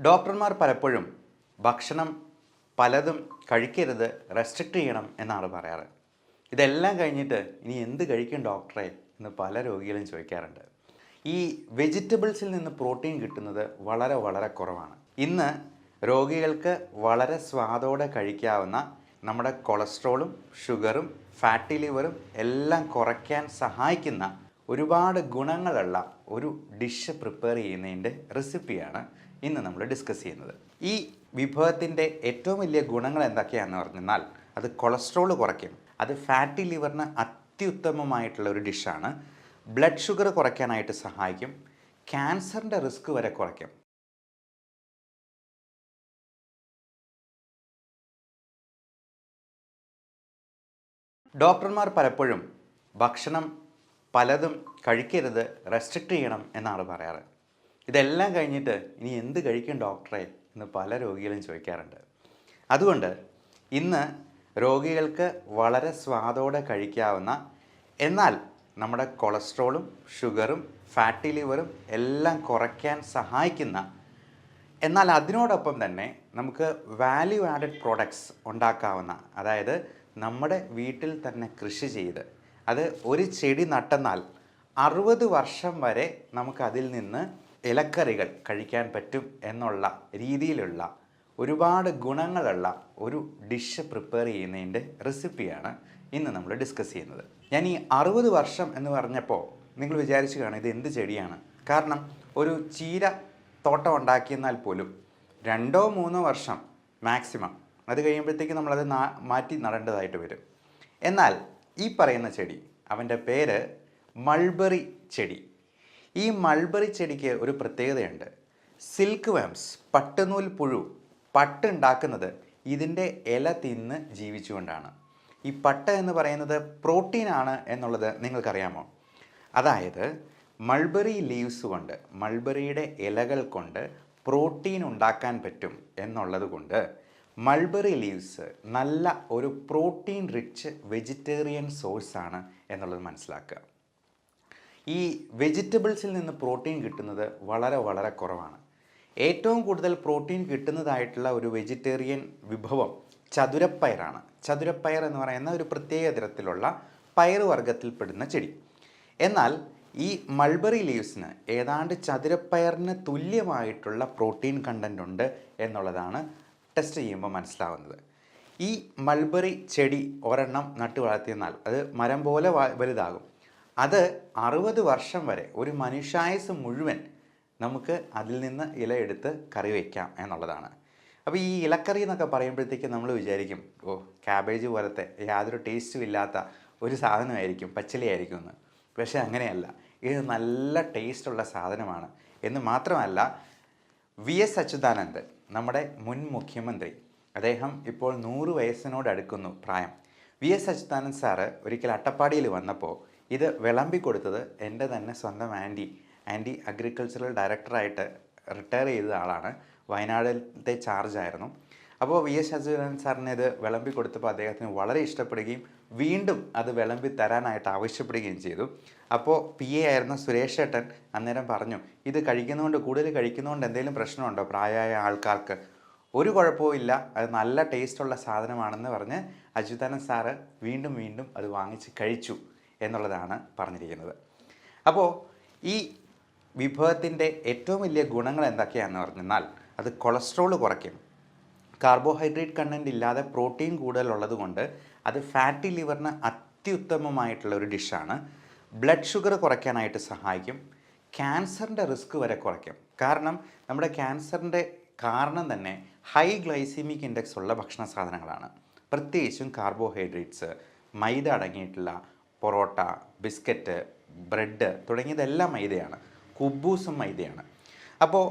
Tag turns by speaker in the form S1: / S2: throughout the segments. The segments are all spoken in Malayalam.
S1: ഡോക്ടർമാർ പലപ്പോഴും ഭക്ഷണം പലതും കഴിക്കരുത്, റെസ്ട്രിക്റ്റ് ചെയ്യണം എന്നാണ് പറയാറ്. ഇതെല്ലാം കഴിഞ്ഞിട്ട് ഇനി എന്ത് കഴിക്കും ഡോക്ടറെ എന്ന് പല രോഗികളും ചോദിക്കാറുണ്ട്. ഈ വെജിറ്റബിൾസിൽ നിന്ന് പ്രോട്ടീൻ കിട്ടുന്നത് വളരെ വളരെ കുറവാണ്. ഇന്ന് രോഗികൾക്ക് വളരെ സ്വാദോടെ കഴിക്കാവുന്ന നമ്മുടെ കൊളസ്ട്രോളും ഷുഗറും ഫാറ്റി ലിവറും എല്ലാം കുറയ്ക്കാൻ സഹായിക്കുന്ന ഒരുപാട് ഗുണങ്ങളുള്ള ഒരു ഡിഷ് പ്രിപ്പയർ ചെയ്യുന്നതിൻ്റെ റെസിപ്പിയാണ് ഇന്ന് നമ്മൾ ഡിസ്കസ് ചെയ്യുന്നത്. ഈ വിഭവത്തിൻ്റെ ഏറ്റവും വലിയ ഗുണങ്ങൾ എന്തൊക്കെയാണെന്ന് പറഞ്ഞാൽ അത് കൊളസ്ട്രോൾ കുറയ്ക്കും, അത് ഫാറ്റി ലിവറിന് അത്യുത്തമമായിട്ടുള്ള ഒരു ഡിഷാണ്, ബ്ലഡ് ഷുഗർ കുറയ്ക്കാനായിട്ട് സഹായിക്കും, ക്യാൻസറിൻ്റെ റിസ്ക് വരെ കുറയ്ക്കും. ഡോക്ടർമാർ പലപ്പോഴും ഭക്ഷണം പലതും കഴിക്കരുത്, റെസ്ട്രിക്റ്റ് ചെയ്യണം എന്നാണ് പറയാറ്. ഇതെല്ലാം കഴിഞ്ഞിട്ട് ഇനി എന്ത് കഴിക്കും ഡോക്ടറെ എന്ന് പല രോഗികളും ചോദിക്കാറുണ്ട്. അതുകൊണ്ട് ഇന്ന് രോഗികൾക്ക് വളരെ സ്വാദോടെ കഴിക്കാവുന്ന, എന്നാൽ നമ്മുടെ കൊളസ്ട്രോളും ഷുഗറും ഫാറ്റി ലിവറും എല്ലാം കുറയ്ക്കാൻ സഹായിക്കുന്ന, എന്നാൽ അതിനോടൊപ്പം തന്നെ നമുക്ക് വാല്യൂ ആഡഡ് പ്രോഡക്ട്സ് ഉണ്ടാക്കാവുന്ന, അതായത് നമ്മുടെ വീട്ടിൽ തന്നെ കൃഷി ചെയ്ത് അത് ഒരു ചെടി നട്ടെന്നാൽ 60 വർഷം വരെ നമുക്കതിൽ നിന്ന് ഇലക്കറികൾ കഴിക്കാൻ പറ്റും എന്നുള്ള രീതിയിലുള്ള ഒരുപാട് ഗുണങ്ങളുള്ള ഒരു ഡിഷ് പ്രിപ്പയർ ചെയ്യുന്നതിൻ്റെ റെസിപ്പിയാണ് ഇന്ന് നമ്മൾ ഡിസ്കസ് ചെയ്യുന്നത്. ഞാൻ ഈ 60 വർഷം എന്ന് പറഞ്ഞപ്പോൾ നിങ്ങൾ വിചാരിച്ചു കാണും ഇത് എന്ത് ചെടിയാണ്. കാരണം ഒരു ചീര തോട്ടം ഉണ്ടാക്കിയെന്നാൽ പോലും 2-3 വർഷം മാക്സിമം, അത് കഴിയുമ്പോഴത്തേക്ക് നമ്മളത് മാറ്റി നടേണ്ടതായിട്ട് വരും. എന്നാൽ ഈ പറയുന്ന ചെടി, അവൻ്റെ പേര് മൾബറി ചെടി. ഈ മൾബറി ചെടിക്ക് ഒരു പ്രത്യേകതയുണ്ട്. സിൽക്ക് വേംസ്, പട്ടുനൂൽ പുഴു, പട്ടുണ്ടാക്കുന്നത് ഇതിൻ്റെ ഇല തിന്ന് ജീവിച്ചുകൊണ്ടാണ്. ഈ പട്ട് എന്ന് പറയുന്നത് പ്രോട്ടീനാണ് എന്നുള്ളത് നിങ്ങൾക്കറിയാമോ? അതായത് മൾബറി ലീവ്സ് കൊണ്ട്, മൾബറിയുടെ ഇലകൾ കൊണ്ട് പ്രോട്ടീൻ ഉണ്ടാക്കാൻ പറ്റും എന്നുള്ളത് കൊണ്ട് മൾബറി ലീവ്സ് നല്ല ഒരു പ്രോട്ടീൻ റിച്ച് വെജിറ്റേറിയൻ സോഴ്സാണ് എന്നുള്ളത് മനസ്സിലാക്കുക. ഈ വെജിറ്റബിൾസിൽ നിന്ന് പ്രോട്ടീൻ കിട്ടുന്നത് വളരെ വളരെ കുറവാണ്. ഏറ്റവും കൂടുതൽ പ്രോട്ടീൻ കിട്ടുന്നതായിട്ടുള്ള ഒരു വെജിറ്റേറിയൻ വിഭവം ചതുരപ്പയറാണ്. ചതുരപ്പയർ എന്ന് പറയുന്ന ഒരു പ്രത്യേക തരത്തിലുള്ള പയർ വർഗ്ഗത്തിൽപ്പെടുന്ന ചെടി. എന്നാൽ ഈ മൾബറി ലീവ്സിന് ഏതാണ്ട് ചതുരപ്പയറിന് തുല്യമായിട്ടുള്ള പ്രോട്ടീൻ കണ്ടൻ്റ് ഉണ്ട് എന്നുള്ളതാണ് ടെസ്റ്റ് ചെയ്യുമ്പോൾ മനസ്സിലാവുന്നത്. ഈ മൾബറി ചെടി ഒരെണ്ണം നട്ടു വളർത്തിയെന്നാൽ അത് മരം പോലെ വലുതാകും. അത് 60 വർഷം വരെ, ഒരു മനുഷ്യായുസ് മുഴുവൻ നമുക്ക് അതിൽ നിന്ന് ഇല എടുത്ത് കറി വയ്ക്കാം എന്നുള്ളതാണ്. അപ്പോൾ ഈ ഇലക്കറി എന്നൊക്കെ പറയുമ്പോഴത്തേക്ക് നമ്മൾ വിചാരിക്കും ഓ ക്യാബേജ് പോലത്തെ യാതൊരു ടേസ്റ്റും ഇല്ലാത്ത ഒരു സാധനമായിരിക്കും, പച്ചിലയായിരിക്കും എന്ന്. പക്ഷേ അങ്ങനെയല്ല, ഇത് നല്ല ടേസ്റ്റുള്ള സാധനമാണ്. എന്ന് മാത്രമല്ല, VS അച്യുതാനന്ദൻ, നമ്മുടെ മുൻ മുഖ്യമന്ത്രി, അദ്ദേഹം ഇപ്പോൾ 100 വയസ്സിനോട് അടുക്കുന്നു പ്രായം. VS അച്യുതാനന്ദൻ സാറ് ഒരിക്കൽ അട്ടപ്പാടിയിൽ വന്നപ്പോൾ ഇത് വിളമ്പി കൊടുത്തത് എൻ്റെ തന്നെ സ്വന്തം ആൻറ്റി അഗ്രികൾച്ചറൽ ഡയറക്ടറായിട്ട് റിട്ടയർ ചെയ്ത ആളാണ്, വയനാട്ടിലത്തെ ചാർജായിരുന്നു. അപ്പോൾ VS അച്യുതാനന്ദൻ സാറിന് ഇത് വിളമ്പി കൊടുത്തപ്പോൾ അദ്ദേഹത്തിന് വളരെ ഇഷ്ടപ്പെടുകയും വീണ്ടും അത് വിളമ്പി തരാനായിട്ട് ആവശ്യപ്പെടുകയും ചെയ്തു. അപ്പോൾ PA ആയിരുന്ന സുരേഷ് ഏട്ടൻ അന്നേരം പറഞ്ഞു, ഇത് കഴിക്കുന്നതുകൊണ്ട്, കൂടുതൽ കഴിക്കുന്നതുകൊണ്ട് എന്തെങ്കിലും പ്രശ്നമുണ്ടോ പ്രായമായ ആൾക്കാർക്ക്? ഒരു കുഴപ്പവും ഇല്ല, അത് നല്ല ടേസ്റ്റുള്ള സാധനമാണെന്ന് പറഞ്ഞ് അച്യുതാനന്ദൻ സാറ് വീണ്ടും വീണ്ടും അത് വാങ്ങിച്ച് കഴിച്ചു എന്നുള്ളതാണ് പറഞ്ഞിരിക്കുന്നത്. അപ്പോൾ ഈ വിഭവത്തിൻ്റെ ഏറ്റവും വലിയ ഗുണങ്ങൾ എന്തൊക്കെയാണെന്ന് പറഞ്ഞാൽ അത് കൊളസ്ട്രോൾ കുറയ്ക്കും, കാർബോഹൈഡ്രേറ്റ് കണ്ടൻറ്റ് ഇല്ലാതെ പ്രോട്ടീൻ കൂടുതലുള്ളത് കൊണ്ട് അത് ഫാറ്റി ലിവറിന് അത്യുത്തമമായിട്ടുള്ള ഒരു ഡിഷാണ്, ബ്ലഡ് ഷുഗർ കുറയ്ക്കാനായിട്ട് സഹായിക്കും, ക്യാൻസറിൻ്റെ റിസ്ക് വരെ കുറയ്ക്കും. കാരണം നമ്മുടെ ക്യാൻസറിൻ്റെ കാരണം തന്നെ ഹൈ ഗ്ലൈസീമിക് ഇൻഡെക്സ് ഉള്ള ഭക്ഷണ സാധനങ്ങളാണ്. പ്രത്യേകിച്ചും കാർബോഹൈഡ്രേറ്റ്സ്, മൈദ അടങ്ങിയിട്ടുള്ള പൊറോട്ട, ബിസ്ക്കറ്റ്, ബ്രെഡ് തുടങ്ങിയതെല്ലാം മൈദയാണ്, കുബൂസും മൈദയാണ്. അപ്പോൾ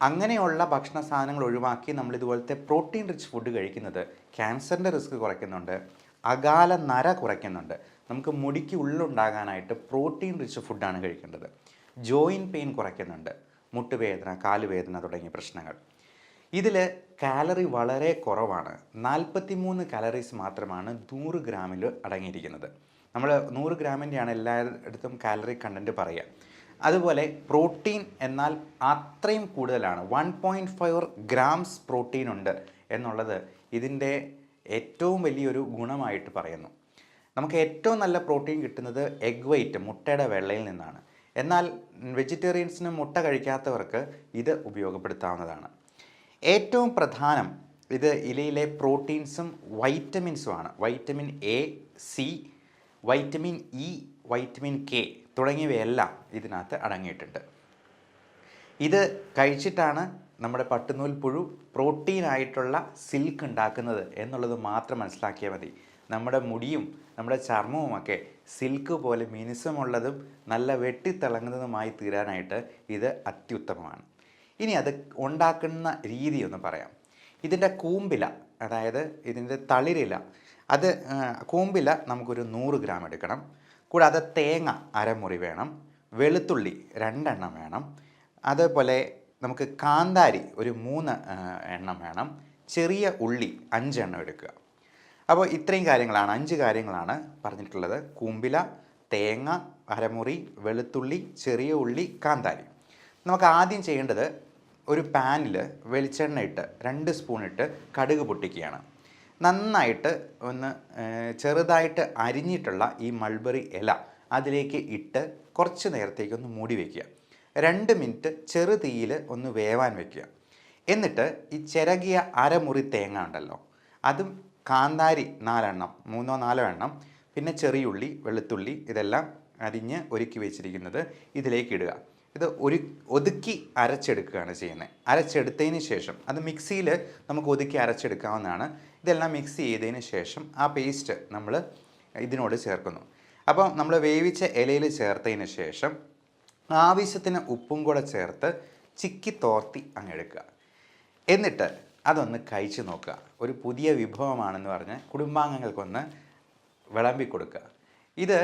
S1: അങ്ങനെയുള്ള ഭക്ഷണ സാധനങ്ങൾ ഒഴിവാക്കി നമ്മൾ ഇതുപോലത്തെ പ്രോട്ടീൻ റിച്ച് ഫുഡ് കഴിക്കുന്നത് ക്യാൻസറിൻ്റെ റിസ്ക് കുറയ്ക്കുന്നുണ്ട്, അകാല നര കുറയ്ക്കുന്നുണ്ട്. നമുക്ക് മുടിക്ക് ഉള്ളുണ്ടാകാനായിട്ട് പ്രോട്ടീൻ റിച്ച് ഫുഡാണ് കഴിക്കേണ്ടത്. ജോയിൻറ്റ് പെയിൻ കുറയ്ക്കുന്നുണ്ട്, മുട്ടുവേദന, കാലുവേദന തുടങ്ങിയ പ്രശ്നങ്ങൾ. ഇതിൽ കാലറി വളരെ കുറവാണ്. 43 കാലറീസ് മാത്രമാണ് 100 ഗ്രാമിൽ അടങ്ങിയിരിക്കുന്നത്. നമ്മൾ 100 ഗ്രാമിൻ്റെയാണ് എല്ലായിടത്തും കാലറി കണ്ടൻറ്റ് പറയുക. അതുപോലെ പ്രോട്ടീൻ എന്നാൽ അത്രയും കൂടുതലാണ്, 1.4 ഗ്രാംസ് പ്രോട്ടീൻ ഉണ്ട് എന്നുള്ളത് ഇതിൻ്റെ ഏറ്റവും വലിയൊരു ഗുണമായിട്ട് പറയുന്നു. നമുക്ക് ഏറ്റവും നല്ല പ്രോട്ടീൻ കിട്ടുന്നത് എഗ് വൈറ്റ്, മുട്ടയുടെ വെള്ളയിൽ നിന്നാണ്. എന്നാൽ വെജിറ്റേറിയൻസിന് മുട്ട കഴിക്കാത്തവർക്ക് ഇത് ഉപയോഗപ്പെടുത്താവുന്നതാണ്. ഏറ്റവും പ്രധാനം ഇത് ഇലയിലെ പ്രോട്ടീൻസും വൈറ്റമിൻസുമാണ്. Vitamin A, C, vitamin E, vitamin K തുടങ്ങിയവയെല്ലാം ഇതിനകത്ത് അടങ്ങിയിട്ടുണ്ട്. ഇത് കഴിച്ചിട്ടാണ് നമ്മുടെ പട്ടുനൂൽ പുഴു പ്രോട്ടീനായിട്ടുള്ള സിൽക്ക് ഉണ്ടാക്കുന്നത് എന്നുള്ളത് മാത്രം മനസ്സിലാക്കിയാൽ മതി. നമ്മുടെ മുടിയും നമ്മുടെ ചർമ്മവുമൊക്കെ സിൽക്ക് പോലെ മിനുസമുള്ളതും നല്ല വെട്ടിത്തിളങ്ങുന്നതുമായി തീരാനായിട്ട് ഇത് അത്യുത്തമമാണ്. ഇനി അത് ഉണ്ടാക്കുന്ന രീതി ഒന്ന് പറയാം. ഇതിൻ്റെ കൂമ്പില, അതായത് ഇതിൻ്റെ തളിരില, അത് കൂമ്പില നമുക്കൊരു 100 ഗ്രാം എടുക്കണം. കൂടാതെ തേങ്ങ അരമുറി വേണം, വെളുത്തുള്ളി 2 എണ്ണം വേണം, അതുപോലെ നമുക്ക് കാന്താരി ഒരു 3 എണ്ണം വേണം, ചെറിയ ഉള്ളി 5 എണ്ണം എടുക്കുക. അപ്പോൾ ഇത്രയും കാര്യങ്ങളാണ്, 5 കാര്യങ്ങളാണ് പറഞ്ഞിട്ടുള്ളത്. കൂമ്പില, തേങ്ങ അരമുറി, വെളുത്തുള്ളി, ചെറിയ ഉള്ളി, കാന്താരി. നമുക്ക് ആദ്യം ചെയ്യേണ്ടത് ഒരു പാനിൽ വെളിച്ചെണ്ണ ഇട്ട് 2 സ്പൂൺ ഇട്ട് കടുക് പൊട്ടിക്കുകയാണ്. നന്നായിട്ട് ഒന്ന് ചെറുതായിട്ട് അരിഞ്ഞിട്ടുള്ള ഈ മൾബറി ഇല അതിലേക്ക് ഇട്ട് കുറച്ച് നേരത്തേക്കൊന്ന് മൂടി വയ്ക്കുക. 2 മിനിറ്റ് ചെറു തീയിൽ ഒന്ന് വേവാൻ വയ്ക്കുക. എന്നിട്ട് ഈ ചിരകിയ അരമുറി തേങ്ങ ഉണ്ടല്ലോ, അതും കാന്താരി 4 എണ്ണം, 3-4 എണ്ണം, പിന്നെ ചെറിയുള്ളി, വെളുത്തുള്ളി ഇതെല്ലാം അരിഞ്ഞ് ഒരുക്കി വെച്ചിരിക്കുന്നത് ഇതിലേക്ക് ഇടുക. ഇത് ഒതുക്കി അരച്ചെടുക്കുകയാണ് ചെയ്യുന്നത്. അരച്ചെടുത്തതിന് ശേഷം അത് മിക്സിയിൽ നമുക്ക് ഒതുക്കി അരച്ചെടുക്കാവുന്നതാണ്. ഇതെല്ലാം മിക്സ് ചെയ്തതിന് ശേഷം ആ പേസ്റ്റ് നമ്മൾ ഇതിനോട് ചേർക്കുന്നു. അപ്പോൾ നമ്മൾ വേവിച്ച ഇലയിൽ ചേർത്തതിന് ശേഷം ആവശ്യത്തിന് ഉപ്പും കൂടെ ചേർത്ത് ചിക്കി തോർത്തി അങ്ങ് എടുക്കുക. എന്നിട്ട് അതൊന്ന് കഴിച്ച് നോക്കുക. ഒരു പുതിയ വിഭവമാണെന്ന് പറഞ്ഞ് കുടുംബാംഗങ്ങൾക്കൊന്ന് വിളമ്പി കൊടുക്കുക. ഇത്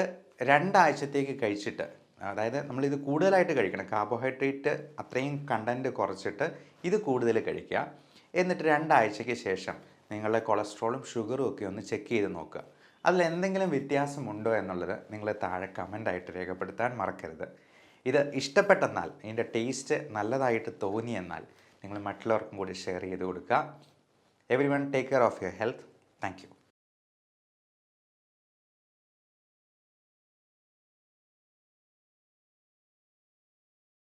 S1: 2 ആഴ്ചത്തേക്ക് കഴിച്ചിട്ട്, അതായത് നമ്മളിത് കൂടുതലായിട്ട് കഴിക്കണം, കാർബോഹൈഡ്രേറ്റ് അത്രയും കണ്ടൻറ്റ് കുറച്ചിട്ട് ഇത് കൂടുതൽ കഴിക്കുക. എന്നിട്ട് 2 ആഴ്ചയ്ക്ക് ശേഷം നിങ്ങളുടെ കൊളസ്ട്രോളും ഷുഗറും ഒക്കെ ഒന്ന് ചെക്ക് ചെയ്ത് നോക്കുക. അതിൽ എന്തെങ്കിലും വ്യത്യാസമുണ്ടോ എന്നുള്ളത് നിങ്ങൾ താഴെ കമൻ്റായിട്ട് രേഖപ്പെടുത്താൻ മറക്കരുത്. ഇത് ഇഷ്ടപ്പെട്ടെന്നാൽ, ഇതിൻ്റെ ടേസ്റ്റ് നല്ലതായിട്ട് തോന്നിയെന്നാൽ നിങ്ങൾ മറ്റുള്ളവർക്കും കൂടി ഷെയർ ചെയ്ത് കൊടുക്കുക. Everyone take care of your health. Thank you.